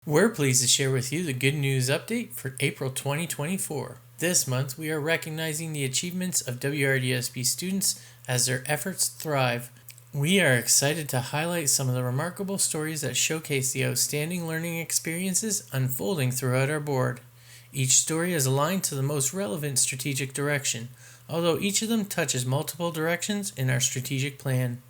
We're pleased to share with you the good news update for April 2024. This month, we are recognizing the achievements of WRDSB students as their efforts thrive. We are excited to highlight some of the remarkable stories that showcase the outstanding learning experiences unfolding throughout our board. Each story is aligned to the most relevant strategic direction, although each of them touches multiple directions in our strategic plan.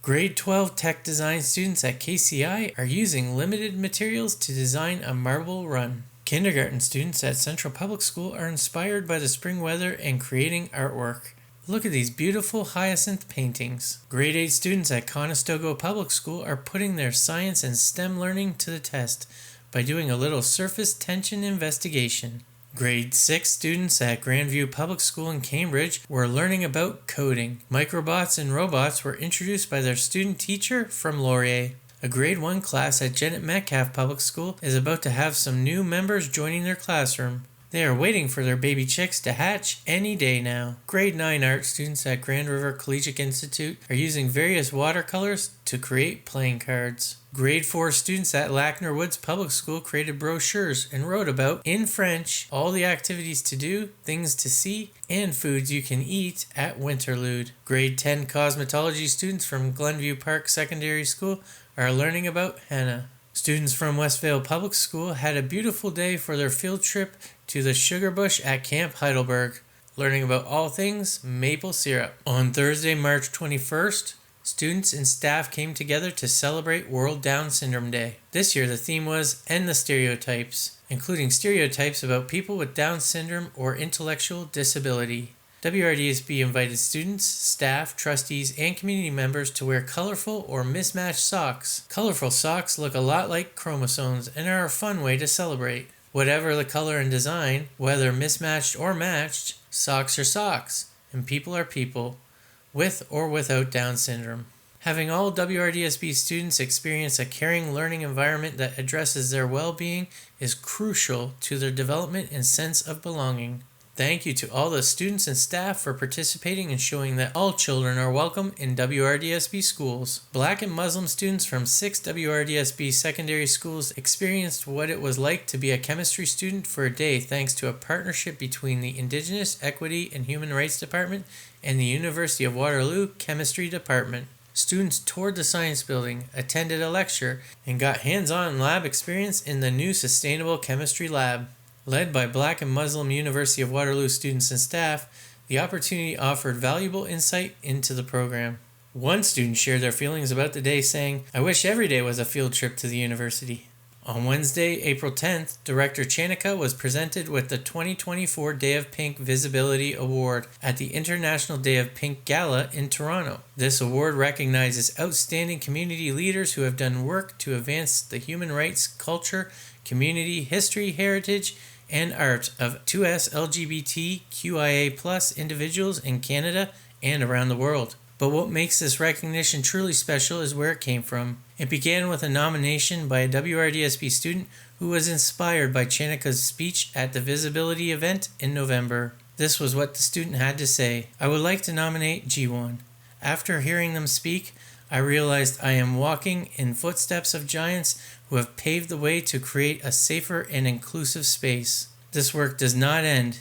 Grade 12 Tech Design students at KCI are using limited materials to design a marble run. Kindergarten students at Central Public School are inspired by the spring weather and creating artwork. Look at these beautiful hyacinth paintings. Grade 8 students at Conestoga Public School are putting their science and STEM learning to the test by doing a little surface tension investigation. Grade 6 students at Grandview Public School in Cambridge were learning about coding. Microbots and robots were introduced by their student teacher from Laurier. A Grade 1 class at Janet Metcalf Public School is about to have some new members joining their classroom. They are waiting for their baby chicks to hatch any day now. Grade 9 art students at Grand River Collegiate Institute are using various watercolors to create playing cards. Grade 4 students at Lackner Woods Public School created brochures and wrote about, in French, all the activities to do, things to see, and foods you can eat at Winterlude. Grade 10 cosmetology students from Glenview Park Secondary School are learning about henna. Students from Westvale Public School had a beautiful day for their field trip to the Sugar Bush at Camp Heidelberg, learning about all things maple syrup. On Thursday, March 21st, students and staff came together to celebrate World Down Syndrome Day. This year, the theme was End the Stereotypes, including stereotypes about people with Down syndrome or intellectual disability. WRDSB invited students, staff, trustees, and community members to wear colorful or mismatched socks. Colorful socks look a lot like chromosomes and are a fun way to celebrate. Whatever the color and design, whether mismatched or matched, socks are socks, and people are people, with or without Down syndrome. Having all WRDSB students experience a caring learning environment that addresses their well-being is crucial to their development and sense of belonging. Thank you to all the students and staff for participating and showing that all children are welcome in WRDSB schools. Black and Muslim students from 6 WRDSB secondary schools experienced what it was like to be a chemistry student for a day thanks to a partnership between the Indigenous Equity and Human Rights Department and the University of Waterloo Chemistry Department. Students toured the science building, attended a lecture, and got hands-on lab experience in the new Sustainable Chemistry Lab. Led by Black and Muslim University of Waterloo students and staff, the opportunity offered valuable insight into the program. One student shared their feelings about the day saying, "I wish every day was a field trip to the university." On Wednesday, April 10th, Director Chanika was presented with the 2024 Day of Pink Visibility Award at the International Day of Pink Gala in Toronto. This award recognizes outstanding community leaders who have done work to advance the human rights, culture, community, history, heritage, and art of 2S LGBTQIA+ individuals in Canada and around the world. But what makes this recognition truly special is where it came from. It began with a nomination by a WRDSB student who was inspired by Chanika's speech at the Visibility event in November. This was what the student had to say: "I would like to nominate G1. After hearing them speak, I realized I am walking in footsteps of giants who have paved the way to create a safer and inclusive space. This work does not end.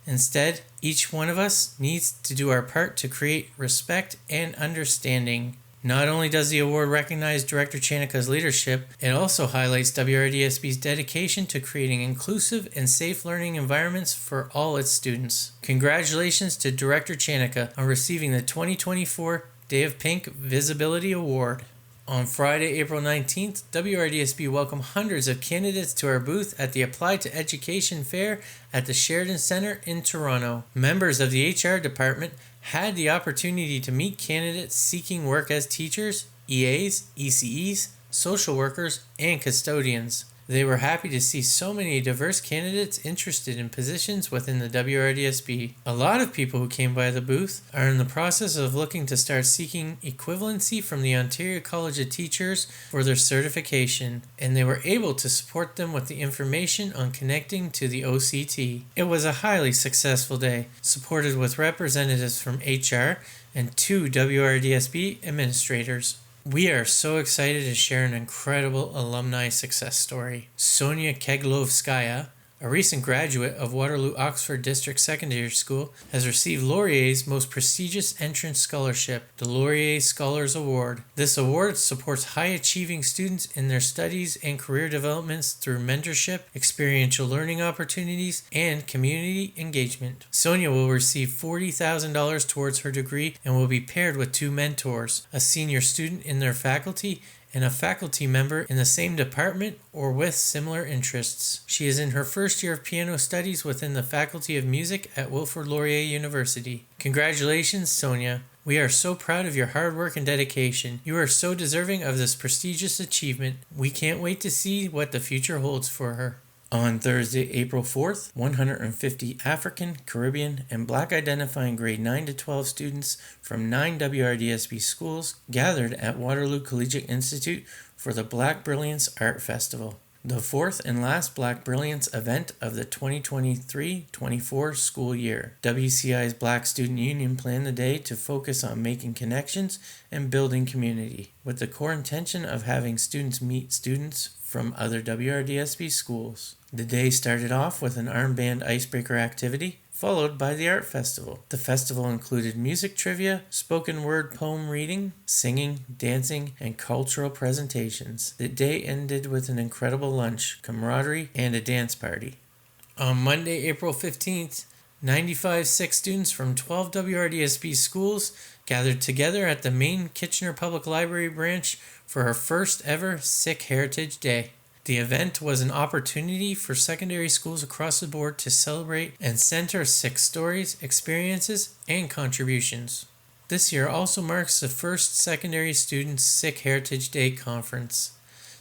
Instead, each one of us needs to do our part to create respect and understanding." Not only does the award recognize Director Chanika's leadership, it also highlights WRDSB's dedication to creating inclusive and safe learning environments for all its students. Congratulations to Director Chanika on receiving the 2024 Day of Pink Visibility Award. On Friday, April 19th, WRDSB welcomed hundreds of candidates to our booth at the Applied to Education Fair at the Sheridan Centre in Toronto. Members of the HR department had the opportunity to meet candidates seeking work as teachers, EAs, ECEs, social workers, and custodians. They were happy to see so many diverse candidates interested in positions within the WRDSB. A lot of people who came by the booth are in the process of looking to start seeking equivalency from the Ontario College of Teachers for their certification, and they were able to support them with the information on connecting to the OCT. It was a highly successful day, supported with representatives from HR and 2 WRDSB administrators. We are so excited to share an incredible alumni success story. Sonia Keglovskaya, a recent graduate of Waterloo Oxford District Secondary School, has received Laurier's most prestigious entrance scholarship, the Laurier Scholars Award. This award supports high-achieving students in their studies and career developments through mentorship, experiential learning opportunities, and community engagement. Sonia will receive $40,000 towards her degree and will be paired with 2 mentors, a senior student in their faculty and a faculty member in the same department or with similar interests. She is in her first year of piano studies within the Faculty of Music at Wilfrid Laurier University. Congratulations, Sonia. We are so proud of your hard work and dedication. You are so deserving of this prestigious achievement. We can't wait to see what the future holds for her. On Thursday, April 4th, 150 African, Caribbean, and Black identifying grade 9 to 12 students from 9 WRDSB schools gathered at Waterloo Collegiate Institute for the Black Brilliance Art Festival, the 4th and last Black Brilliance event of the 2023-24 school year. WCI's Black Student Union planned the day to focus on making connections and building community, with the core intention of having students meet students from other WRDSB schools. The day started off with an armband icebreaker activity, followed by the art festival. The festival included music trivia, spoken word poem reading, singing, dancing, and cultural presentations. The day ended with an incredible lunch, camaraderie, and a dance party. On Monday, April 15th, 95 Sikh students from 12 WRDSB schools gathered together at the main Kitchener Public Library branch for her first ever Sikh Heritage Day. The event was an opportunity for secondary schools across the board to celebrate and center Sikh stories, experiences, and contributions. This year also marks the first Secondary Students Sikh Heritage Day Conference.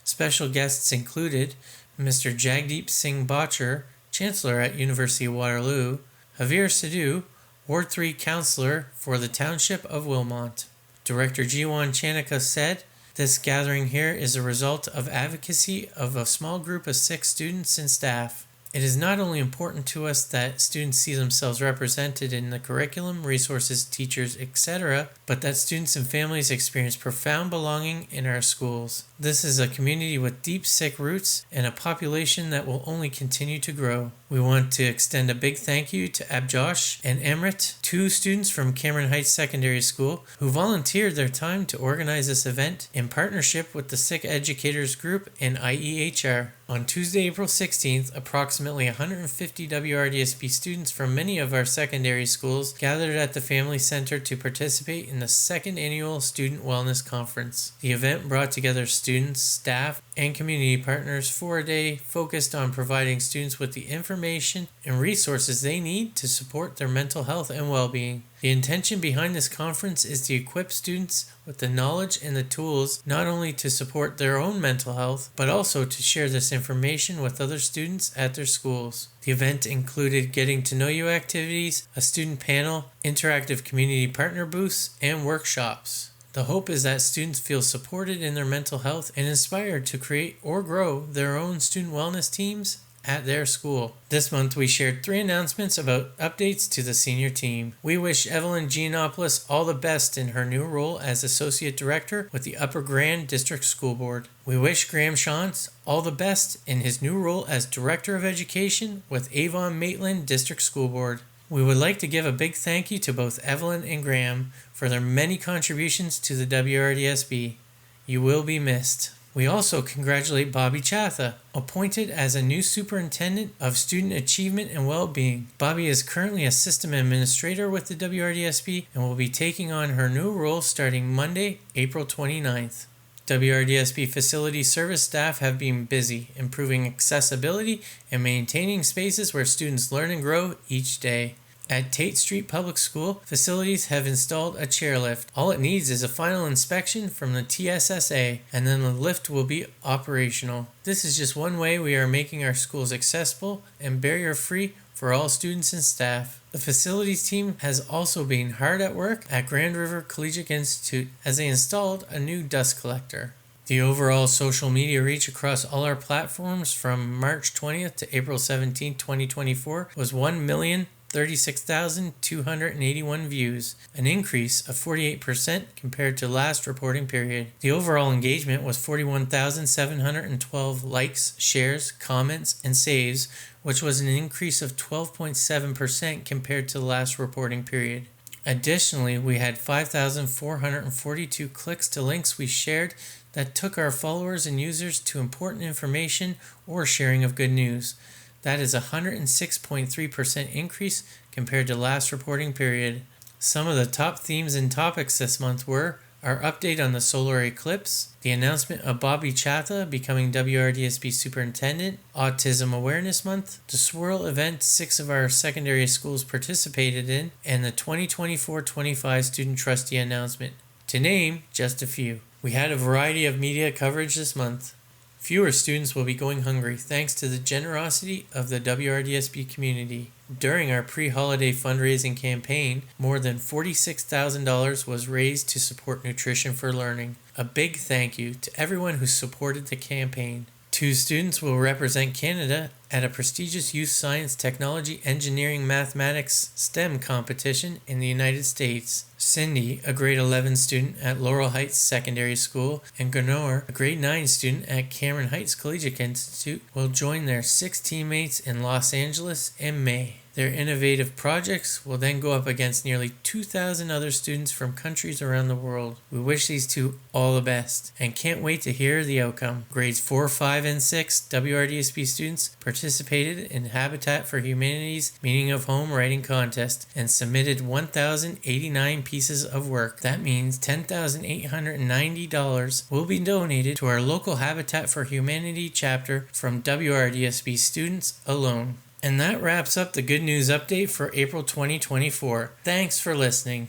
Special guests included Mr. Jagdeep Singh Bachar, Chancellor at University of Waterloo, Javier Sidhu, Ward 3 Councillor for the Township of Wilmot. Director Jiwan Chanika said, "This gathering here is a result of advocacy of a small group of Sikh students and staff. It is not only important to us that students see themselves represented in the curriculum, resources, teachers, etc., but that students and families experience profound belonging in our schools. This is a community with deep Sikh roots and a population that will only continue to grow. We want to extend a big thank you to Abjosh and Emrit, 2 students from Cameron Heights Secondary School, who volunteered their time to organize this event in partnership with the Sikh Educators Group and IEHR. On Tuesday, April 16th, approximately 150 WRDSB students from many of our secondary schools gathered at the Family Center to participate in the 2nd Annual Student Wellness Conference. The event brought together students, staff, and community partners for a day focused on providing students with the information and resources they need to support their mental health and well-being. The intention behind this conference is to equip students with the knowledge and the tools not only to support their own mental health, but also to share this information with other students at their schools. The event included getting to know you activities, a student panel, interactive community partner booths, and workshops. The hope is that students feel supported in their mental health and inspired to create or grow their own student wellness teams at their school. This month we shared 3 announcements about updates to the senior team. We wish Evelyn Giannopoulos all the best in her new role as Associate Director with the Upper Grand District School Board. We wish Graham Shantz all the best in his new role as Director of Education with Avon Maitland District School Board. We would like to give a big thank you to both Evelyn and Graham for their many contributions to the WRDSB. You will be missed. We also congratulate Bobby Chatha, appointed as a new Superintendent of Student Achievement and Well-Being. Bobby is currently a System Administrator with the WRDSB and will be taking on her new role starting Monday, April 29th. WRDSB facility service staff have been busy improving accessibility and maintaining spaces where students learn and grow each day. At Tate Street Public School, facilities have installed a chairlift. All it needs is a final inspection from the TSSA, and then the lift will be operational. This is just one way we are making our schools accessible and barrier-free for all students and staff. The facilities team has also been hard at work at Grand River Collegiate Institute as they installed a new dust collector. The overall social media reach across all our platforms from March 20th to April 17th, 2024 was 1,000,000 36,281 views, an increase of 48% compared to last reporting period. The overall engagement was 41,712 likes, shares, comments, and saves, which was an increase of 12.7% compared to the last reporting period. Additionally, we had 5,442 clicks to links we shared that took our followers and users to important information or sharing of good news. That is a 106.3% increase compared to last reporting period. Some of the top themes and topics this month were our update on the solar eclipse, the announcement of Bobby Chatha becoming WRDSB Superintendent, Autism Awareness Month, the swirl event 6 of our secondary schools participated in, and the 2024-25 Student Trustee announcement, to name just a few. We had a variety of media coverage this month. Fewer students will be going hungry thanks to the generosity of the WRDSB community. During our pre-holiday fundraising campaign, more than $46,000 was raised to support Nutrition for Learning. A big thank you to everyone who supported the campaign. 2 students will represent Canada at a prestigious youth science, technology, engineering, mathematics, STEM competition in the United States. Cindy, a grade 11 student at Laurel Heights Secondary School, and Gunnar, a grade 9 student at Cameron Heights Collegiate Institute, will join their 6 teammates in Los Angeles in May. Their innovative projects will then go up against nearly 2,000 other students from countries around the world. We wish these two all the best and can't wait to hear the outcome. Grades 4, 5, and 6 WRDSB students participated in Habitat for Humanity's Meaning of Home writing contest and submitted 1,089 pieces of work. That means $10,890 will be donated to our local Habitat for Humanity chapter from WRDSB students alone. And that wraps up the good news update for April 2024. Thanks for listening.